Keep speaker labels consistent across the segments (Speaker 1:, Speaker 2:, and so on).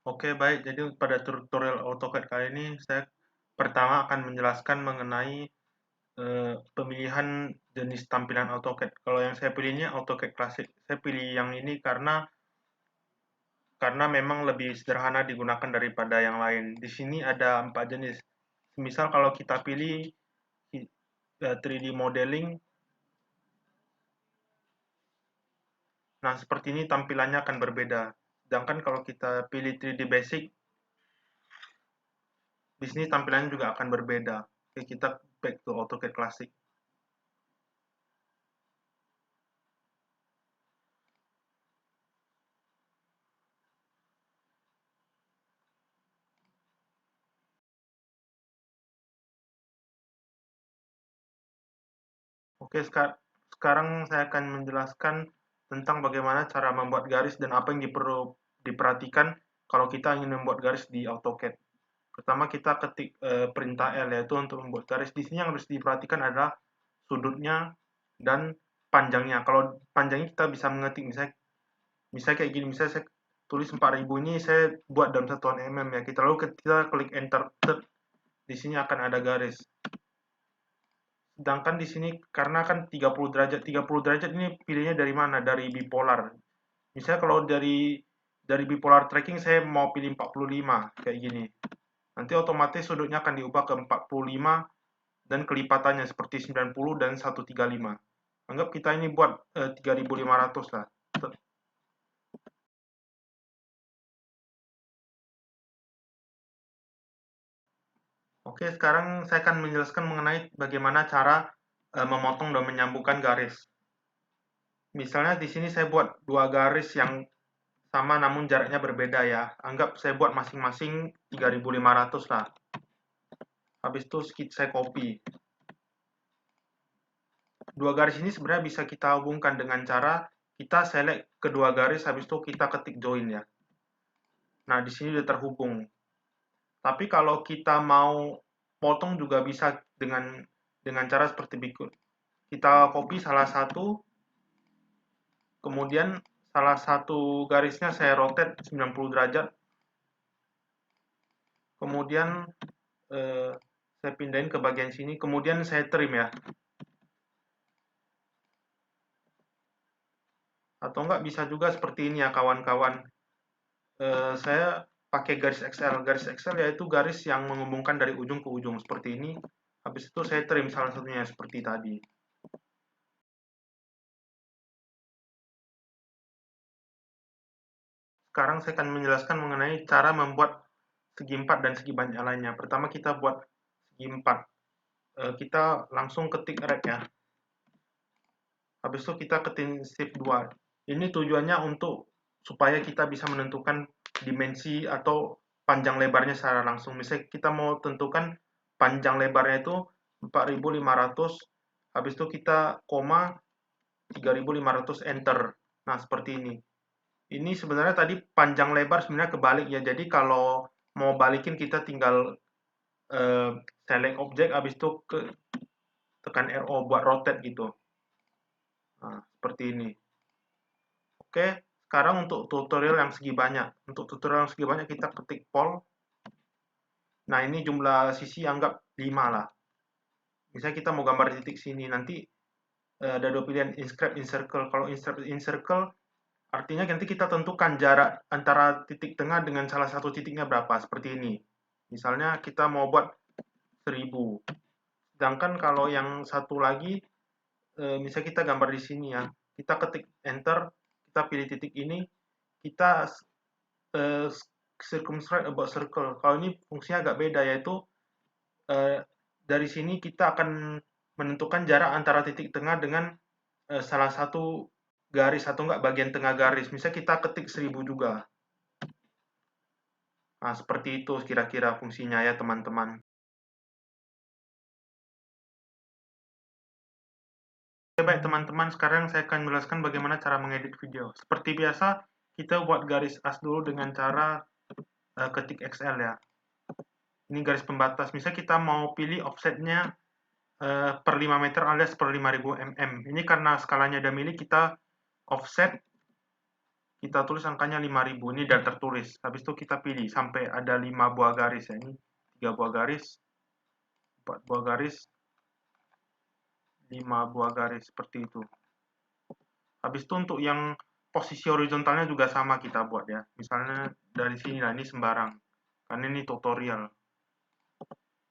Speaker 1: Oke, baik. Jadi pada tutorial AutoCAD kali ini saya pertama akan menjelaskan mengenai pemilihan jenis tampilan AutoCAD. Kalau yang saya pilih ini AutoCAD Classic. Saya pilih yang ini karena memang lebih sederhana digunakan daripada yang lain. Di sini ada 4 jenis. Misal kalau kita pilih 3D modeling, nah seperti ini tampilannya akan berbeda. Sedangkan kalau kita pilih 3D basic, di sini tampilannya juga akan berbeda. Oke, kita back to AutoCAD Classic. Oke, sekarang saya akan menjelaskan tentang bagaimana cara membuat garis dan apa yang perlu diperhatikan kalau kita ingin membuat garis di AutoCAD. Pertama kita ketik perintah L, yaitu untuk membuat garis. Di sini yang harus diperhatikan adalah sudutnya dan panjangnya. Kalau panjangnya kita bisa mengetik, misalnya kayak gini, misalnya saya tulis 4000 ini saya buat dalam satuan mm ya. Lalu kita klik enter, di sini akan ada garis. Sedangkan di sini karena kan 30 derajat ini pilihnya dari mana? Dari bipolar. Misalnya kalau dari bipolar tracking saya mau pilih 45 kayak gini. Nanti otomatis sudutnya akan diubah ke 45 dan kelipatannya seperti 90 dan 135. Anggap kita ini buat 3500 lah. Oke, sekarang saya akan menjelaskan mengenai bagaimana cara memotong dan menyambungkan garis. Misalnya di sini saya buat dua garis yang sama namun jaraknya berbeda ya. Anggap saya buat masing-masing 3500 lah. Habis itu saya copy. Dua garis ini sebenarnya bisa kita hubungkan dengan cara kita select kedua garis, habis itu kita ketik join ya. Nah, di sini sudah terhubung. Tapi kalau kita mau potong juga bisa dengan cara seperti berikut. Kita copy salah satu, kemudian salah satu garisnya saya rotate 90 derajat. Kemudian saya pindahin ke bagian sini, kemudian saya trim ya. Atau enggak bisa juga seperti ini ya kawan-kawan. Saya pakai garis XL. Garis XL yaitu garis yang menghubungkan dari ujung ke ujung seperti ini. Habis itu saya trim salah satunya seperti tadi. Sekarang saya akan menjelaskan mengenai cara membuat segi 4 dan segi banyak lainnya. Pertama kita buat segi 4. Kita langsung ketik rect ya. Habis itu kita ketik shift 2. Ini tujuannya untuk supaya kita bisa menentukan dimensi atau panjang lebarnya secara langsung. Misalnya kita mau tentukan panjang lebarnya itu 4500, habis itu kita koma 3500 enter. Nah, seperti ini. Ini sebenarnya tadi panjang lebar sebenarnya kebalik ya. Jadi kalau mau balikin kita tinggal eh, select objek, habis itu tekan RO buat rotate gitu. Nah, seperti ini. Oke, sekarang untuk tutorial yang segi banyak. Untuk tutorial yang segi banyak kita ketik pol. Nah, ini jumlah sisi anggap 5 lah. Misalnya kita mau gambar titik sini, nanti ada dua pilihan, inscribe in circle. Kalau inscribe in circle, artinya nanti kita tentukan jarak antara titik tengah dengan salah satu titiknya berapa, seperti ini. Misalnya kita mau buat 1000. Sedangkan kalau yang satu lagi, misalnya kita gambar di sini ya, kita ketik enter, kita pilih titik ini, kita circumscribe about circle. Kalau ini fungsinya agak beda, yaitu dari sini kita akan menentukan jarak antara titik tengah dengan salah satu garis atau enggak bagian tengah garis. Misalnya kita ketik 1000 juga. Nah, seperti itu kira-kira fungsinya ya teman-teman. Oke, baik teman-teman, sekarang saya akan menjelaskan bagaimana cara mengedit video. Seperti biasa, kita buat garis as dulu dengan cara ketik XL ya. Ini garis pembatas. Misalnya kita mau pilih offsetnya per 5 meter alias per 5000 mm. Ini karena skalanya ada milik, kita offset, kita tulis angkanya 5000, ini udah tertulis. Habis itu kita pilih sampai ada 5 buah garis ya. Ini 3 buah garis, 4 buah garis, 5 buah garis seperti itu. Habis itu untuk yang posisi horizontalnya juga sama kita buat ya. Misalnya dari sini lah, ini sembarang. Karena ini tutorial.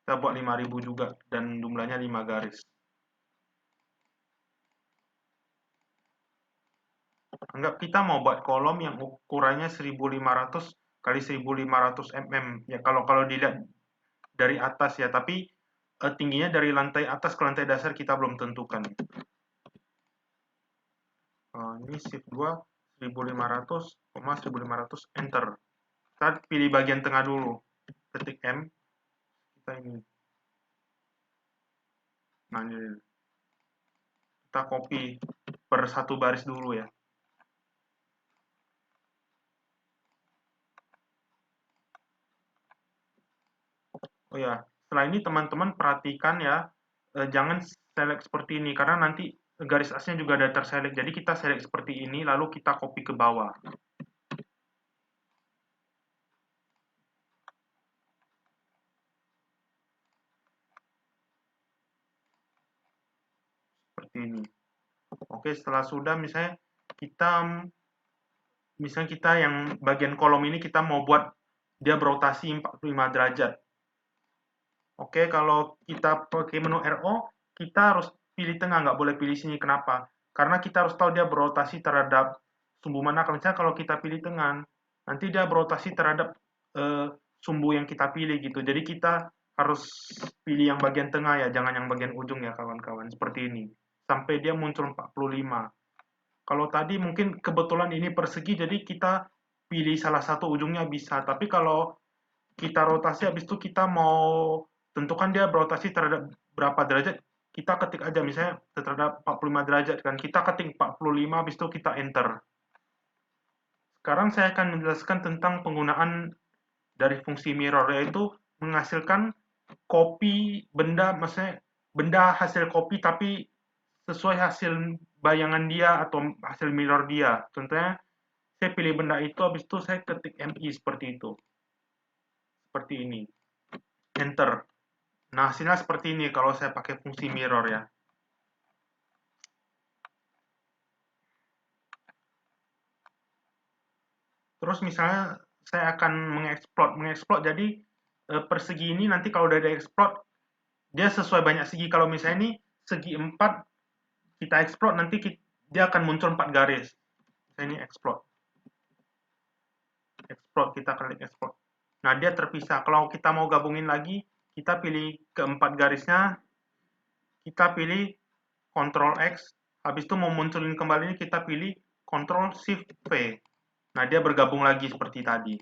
Speaker 1: Kita buat 5000 juga dan jumlahnya 5 garis. Anggap kita mau buat kolom yang ukurannya 1500 kali 1500 mm. Ya kalau dilihat dari atas ya, tapi tingginya dari lantai atas ke lantai dasar kita belum tentukan. Ini shift 2 1500, 1500 enter. Kita pilih bagian tengah dulu. Ketik M. Kita ini. Nah, ini. Kita copy per satu baris dulu ya. Oh ya, setelah ini teman-teman perhatikan ya, jangan select seperti ini karena nanti garis asnya juga ada terselect. Jadi kita select seperti ini lalu kita copy ke bawah. Seperti ini. Oke, setelah sudah misalnya kita yang bagian kolom ini kita mau buat dia berotasi 45 derajat. Oke, kalau kita pakai menu RO, kita harus pilih tengah, nggak boleh pilih sini. Kenapa? Karena kita harus tahu dia berotasi terhadap sumbu mana. Misalnya kalau kita pilih tengah, nanti dia berotasi terhadap sumbu yang kita pilih gitu. Jadi kita harus pilih yang bagian tengah ya, jangan yang bagian ujung ya kawan-kawan. Seperti ini. Sampai dia muncul 45. Kalau tadi mungkin kebetulan ini persegi, jadi kita pilih salah satu ujungnya bisa. Tapi kalau kita rotasi, habis itu kita mau tentukan dia berotasi terhadap berapa derajat, kita ketik aja misalnya terhadap 45 derajat kan. Kita ketik 45, habis itu kita enter. Sekarang saya akan menjelaskan tentang penggunaan dari fungsi mirror, yaitu menghasilkan copy benda, maksudnya benda hasil copy tapi sesuai hasil bayangan dia atau hasil mirror dia. Contohnya, saya pilih benda itu, habis itu saya ketik MI seperti itu. Seperti ini. Enter. Nah, hasilnya seperti ini kalau saya pakai fungsi mirror ya. Terus misalnya saya akan mengeksplod. Jadi persegi ini nanti kalau udah dieksplod, dia sesuai banyak segi. Kalau misalnya ini segi 4, kita explode nanti dia akan muncul 4 garis. Misalnya ini explode. Kita klik explode. Nah, dia terpisah. Kalau kita mau gabungin lagi, kita pilih keempat garisnya, kita pilih Ctrl X, habis itu mau munculin kembali kita pilih Ctrl Shift V. Nah, dia bergabung lagi seperti tadi.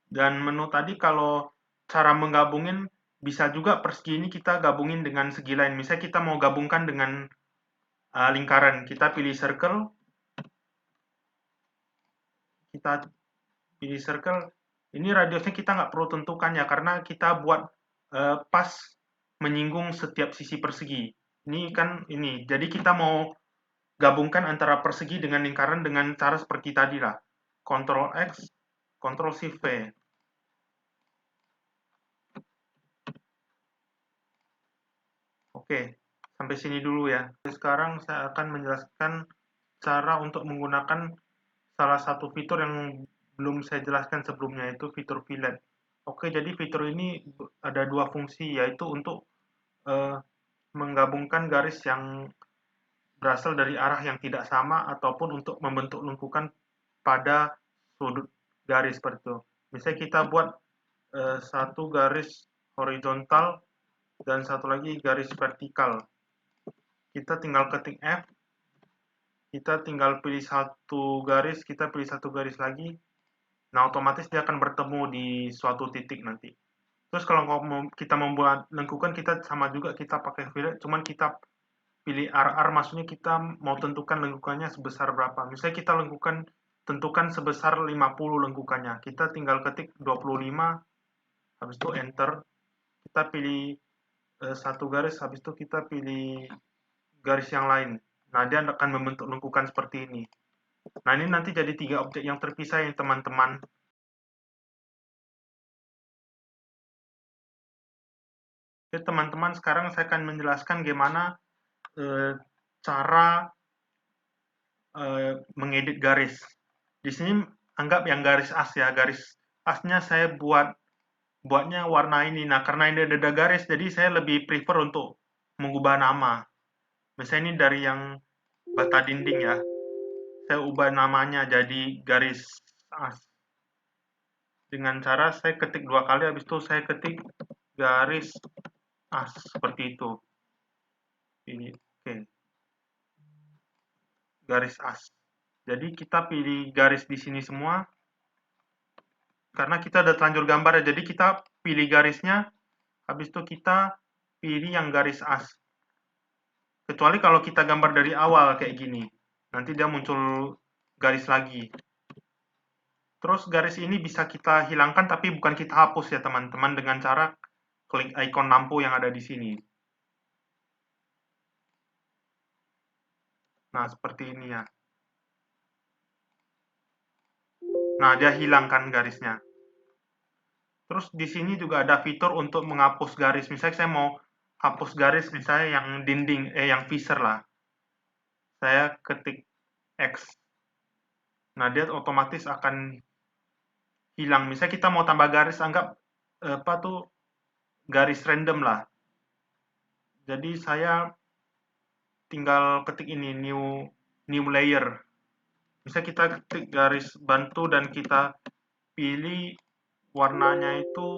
Speaker 1: Dan menu tadi kalau cara menggabungin bisa juga persegi ini kita gabungin dengan segi lain. Misalnya kita mau gabungkan dengan lingkaran, kita pilih circle, ini radiusnya kita nggak perlu tentukan ya, karena kita buat pas menyinggung setiap sisi persegi. Ini kan ini, jadi kita mau gabungkan antara persegi dengan lingkaran dengan cara seperti tadi lah. Ctrl X, Ctrl Shift V. Oke, sampai sini dulu ya. Sekarang saya akan menjelaskan cara untuk menggunakan salah satu fitur yang belum saya jelaskan sebelumnya, yaitu fitur fillet. Oke, jadi fitur ini ada dua fungsi, yaitu untuk menggabungkan garis yang berasal dari arah yang tidak sama ataupun untuk membentuk lengkukan pada sudut garis seperti itu. Misalnya kita buat satu garis horizontal dan satu lagi garis vertikal. Kita tinggal ketik F, kita tinggal pilih satu garis, kita pilih satu garis lagi. Nah, otomatis dia akan bertemu di suatu titik nanti. Terus kalau kita membuat lengkukan, kita sama juga kita pakai fillet, cuman kita pilih RR, maksudnya kita mau tentukan lengkukannya sebesar berapa. Misalnya kita tentukan sebesar 50 lengkukannya. Kita tinggal ketik 25, habis itu enter. Kita kita pilih satu garis, habis itu kita pilih garis yang lain. Nah, dia akan membentuk lengkukan seperti ini. Nah, ini nanti jadi 3 objek yang terpisah ya, teman-teman. Oke, teman-teman, sekarang saya akan menjelaskan gimana cara mengedit garis. Di sini anggap yang garis as ya, garis asnya saya buatnya warna ini. Nah, karena ini ada garis, jadi saya lebih prefer untuk mengubah nama. Misalnya ini dari yang bata dinding ya, saya ubah namanya jadi garis as. Dengan cara saya ketik 2 kali, habis itu saya ketik garis as, seperti itu. Ini, oke. Garis as. Jadi kita pilih garis di sini semua, karena kita udah terlanjur gambar ya, jadi kita pilih garisnya, habis itu kita pilih yang garis as. Kecuali kalau kita gambar dari awal kayak gini, nanti dia muncul garis lagi. Terus garis ini bisa kita hilangkan, tapi bukan kita hapus ya teman-teman, dengan cara klik ikon lampu yang ada di sini. Nah, seperti ini ya. Nah, dia hilangkan garisnya. Terus di sini juga ada fitur untuk menghapus garis. Misalnya saya mau hapus garis, misalnya yang dinding, yang visor lah. Saya ketik X. Nah, dia otomatis akan hilang. Misalnya kita mau tambah garis, anggap apa tuh garis random lah. Jadi saya tinggal ketik ini new layer. Bisa kita ketik garis bantu dan kita pilih warnanya itu,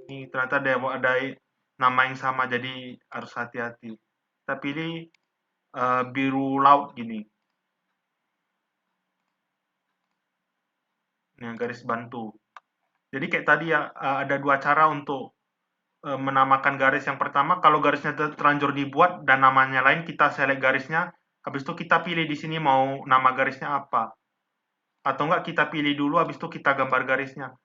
Speaker 1: ini ternyata ada nama yang sama, jadi harus hati-hati. Kita pilih biru laut gini. Ini garis bantu. Jadi kayak tadi ya, ada 2 cara untuk menamakan garis. Yang pertama, kalau garisnya terlanjur dibuat dan namanya lain, kita select garisnya, habis itu kita pilih di sini mau nama garisnya apa. Atau enggak kita pilih dulu, habis itu kita gambar garisnya.